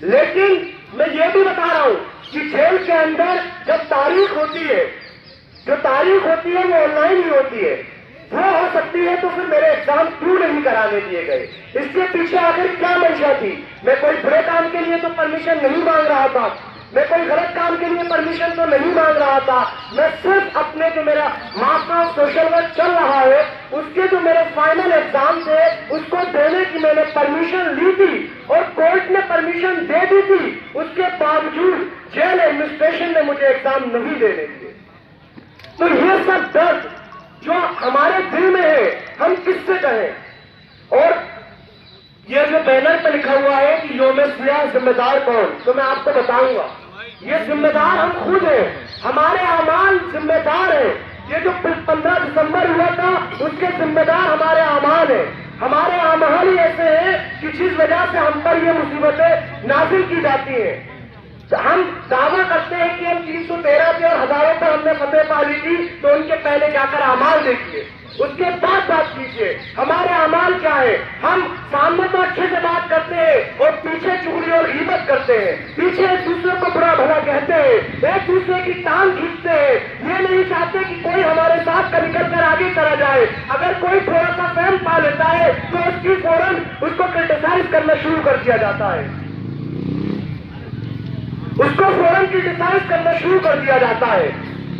لیکن میں یہ بھی بتا رہا ہوں کہ جیل کے اندر جب تاریخ ہوتی ہے، جو تاریخ ہوتی ہے وہ آن لائن ہی ہوتی ہے، وہ ہو سکتی ہے تو پھر میرے ایگزام کیوں نہیں کرانے دیے گئے؟ اس کے پیچھے آخر کیا منشا تھی؟ میں کوئی برے کام کے لیے تو پرمیشن نہیں مانگ رہا تھا، میں کوئی غلط کام کے لیے پرمیشن تو نہیں مانگ رہا تھا، میں صرف اپنے جو میرا ماسٹر آف سوشل ورک چل رہا ہے اس کے جو میرے فائنل ایگزام تھے اس کو دینے کی میں نے پرمیشن لی تھی اور کورٹ نے پرمیشن دے دی تھی، اس کے باوجود جیل ایڈمنسٹریشن نے مجھے ایگزام نہیں دینے دیے۔ تو یہ سب درد جو ہمارے دل میں ہے ہم کس سے کہیں؟ اور یہ جو بینر پہ لکھا ہوا ہے کہ یوم سیاہ ذمہ دار کون، تو میں آپ کو بتاؤں گا یہ ذمہ دار ہم خود ہیں، ہمارے اعمال ذمہ دار ہیں۔ یہ جو 15 دسمبر ہوا تھا اس کے ذمہ دار ہمارے اعمال ہیں، ہمارے اعمال ہی ایسے ہیں کہ جس وجہ سے ہم پر یہ مصیبتیں نازل کی جاتی ہیں۔ ہم دعویٰ کرتے ہیں کہ ہم 313 کے اور ہزاروں پر ہم نے فتح پا لی تھی، تو ان کے پہلے جا کر اعمال دیکھیے، اس کے بعد بات کیجیے ہمارے اعمال کیا ہے۔ ہم سامنے تو اچھے سے بات کرتے ہیں اور پیچھے چغلی اور غیبت کرتے ہیں، پیچھے ایک دوسرے کو برا بھلا کہتے ہیں، ایک دوسرے کی ٹانگ کھینچتے ہیں، یہ نہیں چاہتے کہ کوئی ہمارے ساتھ کا نکل کر آگے کرا جائے۔ اگر کوئی تھوڑا سا فہم پا لیتا ہے تو اس کی فوراً اس کو کرٹیسائز کرنا شروع کر دیا جاتا ہے، اس کو فوراً کرٹیسائز کرنا شروع کر دیا جاتا ہے۔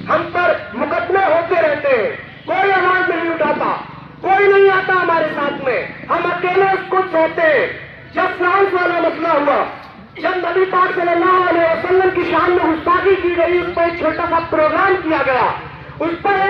ہم پر مقدمے ہوتے رہتے ہیں، کوئی آواز نہیں اٹھاتا، کوئی نہیں آتا ہمارے ساتھ میں، ہم اکیلے اس کو سہتے ہیں۔ جب فرانس والا مسئلہ ہوا، جب نبی پاک صلی اللہ علیہ وسلم کی شان میں گستاخی کی گئی، اس پر ایک چھوٹا سا پروگرام کیا گیا، اس پر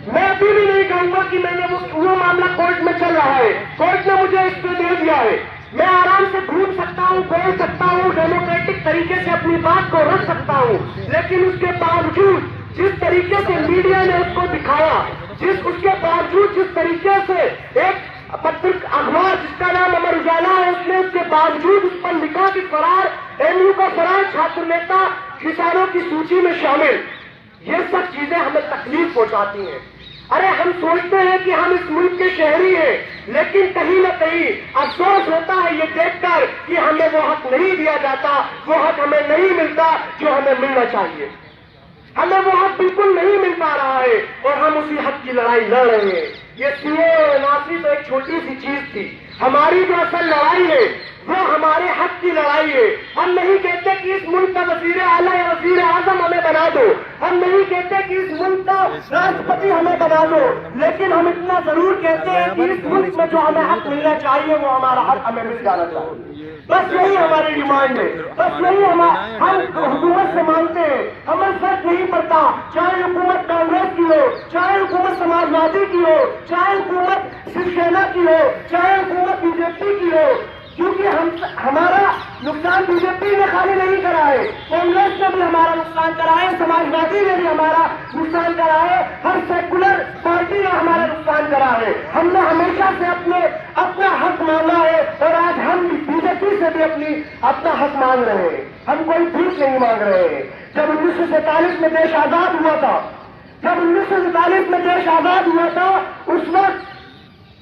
میں ابھی بھی نہیں کہوں گا کہ میں نے وہ معاملہ کورٹ میں چل رہا ہے، کورٹ نے مجھے اس پہ دے دیا ہے، میں آرام سے گھوم سکتا ہوں، بول سکتا ہوں، ڈیموکریٹک طریقے سے اپنی بات کو رکھ سکتا ہوں، لیکن اس کے باوجود جس طریقے سے میڈیا نے اس کو دکھایا، اس کے باوجود جس طریقے سے ایک اخبار جس کا نام امر اجالا ہے اس نے اس کے باوجود اس پر لکھا کہ فرار ایم یو کا فرار چھاتر نیتا کسانوں کی سوچی میں شامل، یہ سب چیزیں ہمیں تکلیف پہنچاتی ہیں۔ ارے ہم سوچتے ہیں کہ ہم اس ملک کے شہری ہیں، لیکن کہیں نہ کہیں افسوس ہوتا ہے یہ دیکھ کر کہ ہمیں وہ حق نہیں دیا جاتا، وہ حق ہمیں نہیں ملتا جو ہمیں ملنا چاہیے، ہمیں وہ حق بالکل نہیں مل پا رہا ہے اور ہم اسی حق کی لڑائی لڑ رہے ہیں۔ یہ سی اے این آر سی تو ایک چھوٹی سی چیز تھی، ہماری جو اصل لڑائی ہے وہ ہمارے حق کی لڑائی ہے۔ ہم نہیں کہتے کہ اس ملک کا وزیر اعلیٰ یا وزیر اعظم ہمیں بنا دو، ہم نہیں کہتے کہ اس ملک کا راشٹرپتی ہمیں بنا دو، لیکن ہم اتنا ضرور کہتے ہیں کہ اس ملک میں جو ہمیں حق ملنا چاہیے وہ ہمارا حق ہمیں مل جانا چاہیے۔ بس یہی ہماری ڈیمانڈ ہے، بس یہی ہم حکومت سے مانگتے ہیں۔ ہمیں فرق نہیں پڑتا چاہے حکومت کانگریس کی ہو، چاہے حکومت سماجوادی کی ہو، چاہے حکومت شیو سینا کی ہو، چاہے حکومت بی جے پی کی ہو، کیونکہ ہمارا نقصان بی جے پی نے خالی نہیں کرا ہے، کانگریس نے بھی ہمارا نقصان کرا ہے، سماجوادی نے بھی ہمارا نقصان کرا ہے، ہر سیکولر پارٹی نے ہمارا نقصان کرا ہے۔ ہم نے ہمیشہ سے اپنا حق مانگا ہے اور آج ہم بی جے پی سے بھی اپنا حق مانگ رہے ہیں، ہم کوئی بھیک نہیں مانگ رہے ہیں۔ جب 1947 میں دیش آزاد ہوا تھا، جب 1947 میں دیش آزاد ہوا تھا اس وقت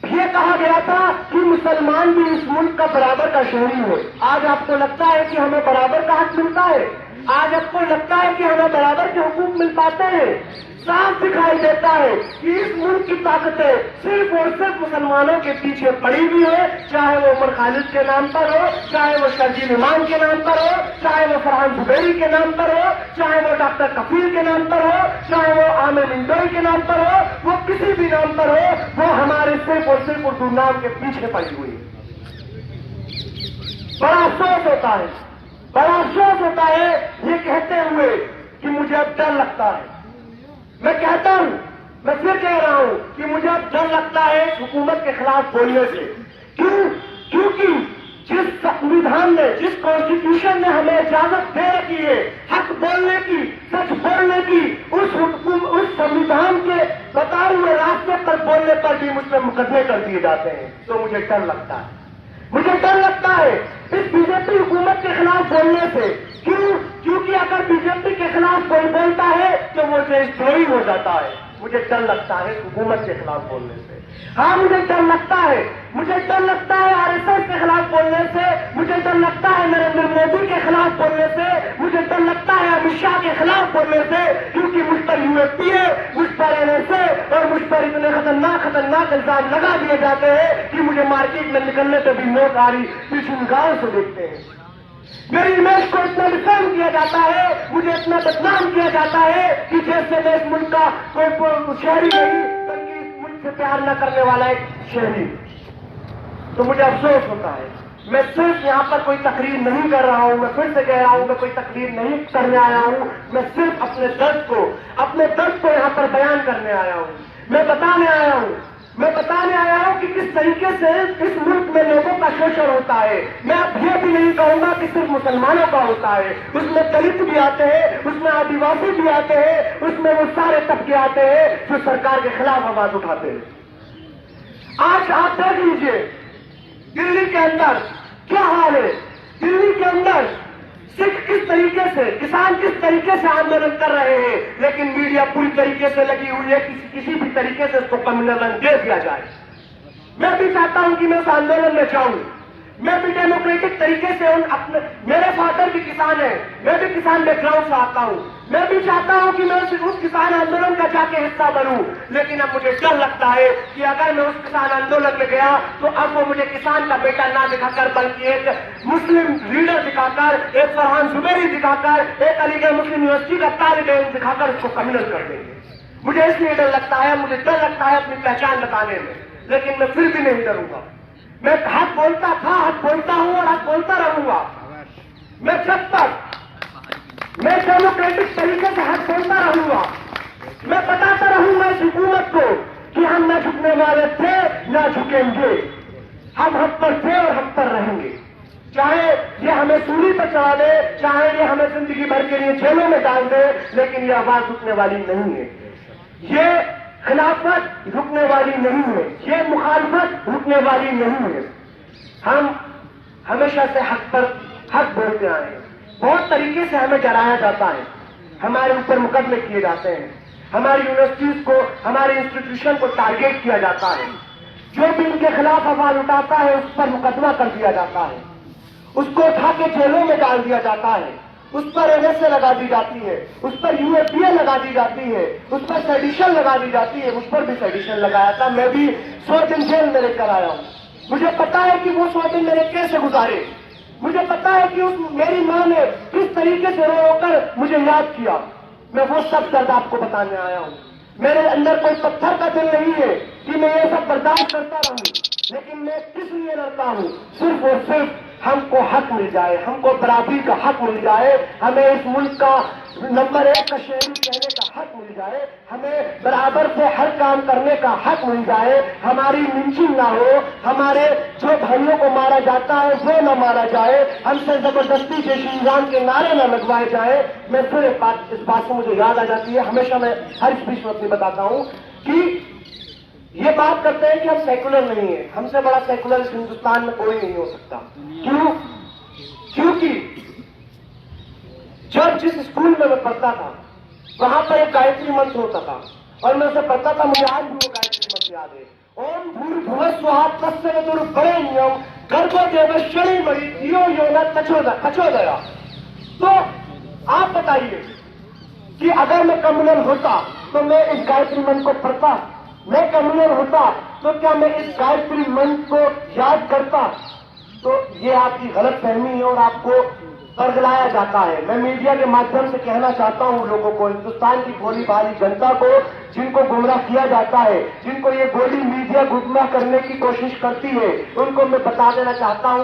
یہ کہا گیا تھا کہ مسلمان بھی اس ملک کا برابر کا شہری ہو۔ آج آپ کو لگتا ہے کہ ہمیں برابر کا حق ملتا ہے؟ آج آپ کو لگتا ہے کہ ہمیں برابر کے حقوق مل پاتے ہیں؟ صاف دکھائی دیتا ہے کہ اس ملک کی طاقتیں صرف اور صرف مسلمانوں کے پیچھے پڑی ہوئی ہے، چاہے وہ عمر خالد کے نام پر ہو، چاہے وہ شرجیل امام کے نام پر ہو، چاہے وہ فرحان زبیری کے نام پر ہو، چاہے وہ ڈاکٹر کفیل کے نام پر ہو، چاہے وہ عامر منڈوی کے نام پر ہو، وہ کسی بھی نام پر ہو، وہ ہمارے صرف اور صرف اردو نام کے پیچھے پڑی ہوئی ہے۔ بڑا افسوس ہوتا ہے، بڑا افسوس ہوتا ہے یہ کہتے ہوئے کہ مجھے اب ڈر لگتا ہے۔ میں کہتا ہوں، میں پھر کہہ رہا ہوں کہ مجھے اب ڈر لگتا ہے حکومت کے خلاف بولنے سے۔ کیونکہ جس سنویدھان نے، جس کانسٹیٹیوشن نے ہمیں اجازت دے رکھی ہے حق بولنے کی، سچ بولنے کی، اس سنویدھان کے بتائے ہوئے راستے پر بولنے پر بھی مجھ پہ مقدمے کر دیے جاتے ہیں، تو مجھے ڈر لگتا ہے۔ مجھے ڈر لگتا ہے اس بی جے پی حکومت کے خلاف بولنے سے۔ کیونکہ اگر بی جے پی کے خلاف کوئی بولتا ہے تو وہ دیش دروہی ہو جاتا ہے۔ مجھے ڈر لگتا ہے حکومت کے خلاف بولنے سے. ہاں مجھے ڈر لگتا ہے RSS کے خلاف بولنے سے, مجھے ڈر لگتا ہے نریندر مودی کے خلاف بولنے سے, مجھے ڈر لگتا ہے امت شاہ کے خلاف بولنے سے, کیونکہ مجھ پر UAPA, مجھ پر NSA اور مجھ پر اتنے خطرناک الزام لگا دیے جاتے ہیں کہ مجھے مارکیٹ میں نکلنے پہ بھی نوٹ آ رہی پیچھے گاؤں سے دیکھتے ہیں. میری امیج کو اتنا ڈیفیم کیا جاتا ہے, مجھے اتنا بدنام کیا جاتا ہے کہ جیسے میں اس ملک کا کوئی شہری نہیں بلکہ اس ملک سے پیار نہ کرنے والا ایک شہری. تو مجھے افسوس ہوتا ہے. میں صرف یہاں پر کوئی تقریر نہیں کر رہا ہوں, میں پھر سے کہہ رہا ہوں, میں کوئی تقریر نہیں کرنے آیا ہوں, میں صرف اپنے درد کو یہاں پر بیان کرنے آیا ہوں. میں بتانے آیا ہوں کہ کس طریقے سے اس ملک میں لوگوں کا شوشن ہوتا ہے. میں اب یہ بھی نہیں کہوں گا کہ صرف مسلمانوں کا ہوتا ہے, اس میں دلت بھی آتے ہیں, اس میں آدیواسی بھی آتے ہیں, اس میں وہ سارے طبقے آتے ہیں جو سرکار کے خلاف آواز اٹھاتے ہیں. آج آپ دیکھ لیجئے دلی کے اندر کیا حال ہے. دلی کے اندر سکھ کس طریقے سے, کسان کس طریقے سے آندولن کر رہے ہیں, لیکن میڈیا پوری طریقے سے لگی ہوئی ہے کسی بھی طریقے سے اس کو کمیونل دے دیا جائے. میں بھی چاہتا ہوں کہ میں اس آندولن میں جاؤں, میں بھی ڈیموکریٹک طریقے سے میرے فادر بھی کسان ہیں, میں بھی کسان بیک گراؤنڈ سے آتا ہوں, میں بھی چاہتا ہوں کہ میں اس کسان آندولن کا جا کے حصہ بنوں. لیکن اب مجھے ڈر لگتا ہے کہ اگر میں اس کسان آندولن میں گیا تو اب وہ مجھے کسان کا بیٹا نہ دکھا کر بلکہ ایک مسلم لیڈر دکھا کر, ایک فرحان زبیری دکھا کر, ایک علی گڑھ مسلم یونیورسٹی کا طالب علم دکھا کر اس کو کمیونل کر دیں گے. مجھے اس لیے ڈر لگتا ہے اپنی پہچان بتانے میں, لیکن میں پھر بھی نہیں ڈروں گا. میں حق بولتا تھا, حق بولتا ہوں اور حق بولتا رہوں گا. میں جب تک میں ڈیموکریٹک طریقے سے حق بولتا رہوں گا, میں بتاتا رہوں گا اس حکومت کو کہ ہم نہ جھکنے والے تھے نہ جھکیں گے, ہم حق پر تھے اور حق پر رہیں گے. چاہے یہ ہمیں سولی پر چڑھا دے, چاہے یہ ہمیں زندگی بھر کے لیے جیلوں میں ڈال دے, لیکن یہ آواز رکنے والی نہیں ہے. یہ خلافت رکنے والی نہیں ہے, یہ مخالفت رکنے والی نہیں ہے. ہم ہمیشہ سے حق بولتے آئے ہیں. بہت طریقے سے ہمیں ڈرایا جاتا ہے, ہمارے اوپر مقدمے کیے جاتے ہیں, ہماری یونیورسٹیز کو, ہمارے انسٹیٹیوشن کو ٹارگیٹ کیا جاتا ہے. جو بھی ان کے خلاف آواز اٹھاتا ہے اس پر مقدمہ کر دیا جاتا ہے, اس کو اٹھا کے جیلوں میں ڈال دیا جاتا ہے, اس پر NSA لگا دی جاتی ہے, اس پر UAPA لگا دی جاتی ہے, اس پر سیڈیشن لگا دی جاتی ہے. مجھ پر بھی سیڈیشن لگایا تھا, میں بھی 100 دن جیل میں لے کر آیا ہوں. مجھے پتا ہے کہ وہ 100 دن میرے کیسے گزارے, مجھے پتا ہے کہ میری ماں نے کس طریقے سے رو کر مجھے یاد کیا. میں وہ سب درد آپ کو بتانے آیا ہوں. میرے اندر کوئی پتھر کا دل نہیں ہے کہ میں یہ سب برداشت کرتا رہوں, لیکن میں کس لیے لڑتا ہوں, صرف اور صرف ہم کو حق مل جائے, ہم کو برابری کا حق مل جائے, ہمیں اس ملک کا نمبر 1 کا شہری کہنے کا حق مل جائے, ہمیں برابر سے ہر کام کرنے کا حق مل جائے, ہماری لنچنگ نہ ہو, ہمارے جو بھائیوں کو مارا جاتا ہے وہ نہ مارا جائے, ہم سے زبردستی جیش نظام کے نعرے نہ لگوائے جائیں. میں پھر اس بات سے مجھے یاد آ جاتی ہے, ہمیشہ میں ہر اسپیچ میں اپنی بتاتا ہوں کہ یہ بات کرتے ہیں کہ ہم سیکولر نہیں ہیں. ہم سے بڑا سیکولر اس ہندوستان میں کوئی نہیں ہو سکتا. کیونکہ جب جس اسکول میں پڑھتا تھا وہاں پر ایک گایتری منتر ہوتا تھا اور میں اسے پڑھتا تھا, مجھے آج بھی وہ گایتری منتر یاد ہے. اوم بھور بھوہ سوہا تسے بڑے نیم گربھو دیو شنی مری دیو یونا کچودیا. تو آپ بتائیے کہ اگر میں کمیونل ہوتا تو میں اس گایتری منتر کو پڑھتا, میں کمیونل ہوتا تو کیا میں اس گایتری منتر کو یاد کرتا؟ تو یہ آپ کی غلط فہمی ہے اور آپ کو پرگلایا جاتا ہے. میں میڈیا کے مادھیم سے کہنا چاہتا ہوں لوگوں کو, ہندوستان کی بھولی بھالی جنتا کو, جن کو گمراہ کیا جاتا ہے, جن کو یہ بولی میڈیا گمراہ کرنے کی کوشش کرتی ہے, ان کو میں بتا دینا چاہتا ہوں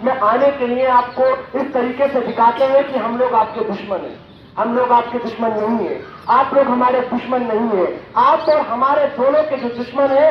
میں آنے کے لیے آپ کو اس طریقے سے دکھاتے ہیں کہ ہم لوگ آپ کے دشمن ہیں. ہم لوگ آپ کے دشمن نہیں ہیں, آپ لوگ ہمارے دشمن نہیں ہیں. آپ اور ہمارے دونوں کے جو دشمن ہیں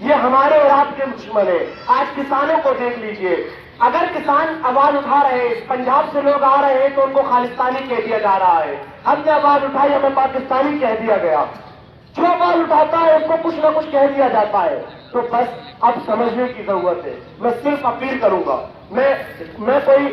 یہ ہمارے اور آپ کے دشمن ہیں. آج کسانوں کو دیکھ لیجئے, اگر کسان آواز اٹھا رہے ہیں, پنجاب سے لوگ آ رہے ہیں تو ان کو خالستانی کہہ دیا جا رہا ہے. ہم نے آواز اٹھائی, ہمیں پاکستانی کہہ دیا گیا. جو آواز اٹھاتا ہے اس کو کچھ نہ کچھ کہہ دیا جاتا ہے. تو بس اب سمجھنے کی ضرورت ہے. میں صرف اپیل کروں گا, میں کوئی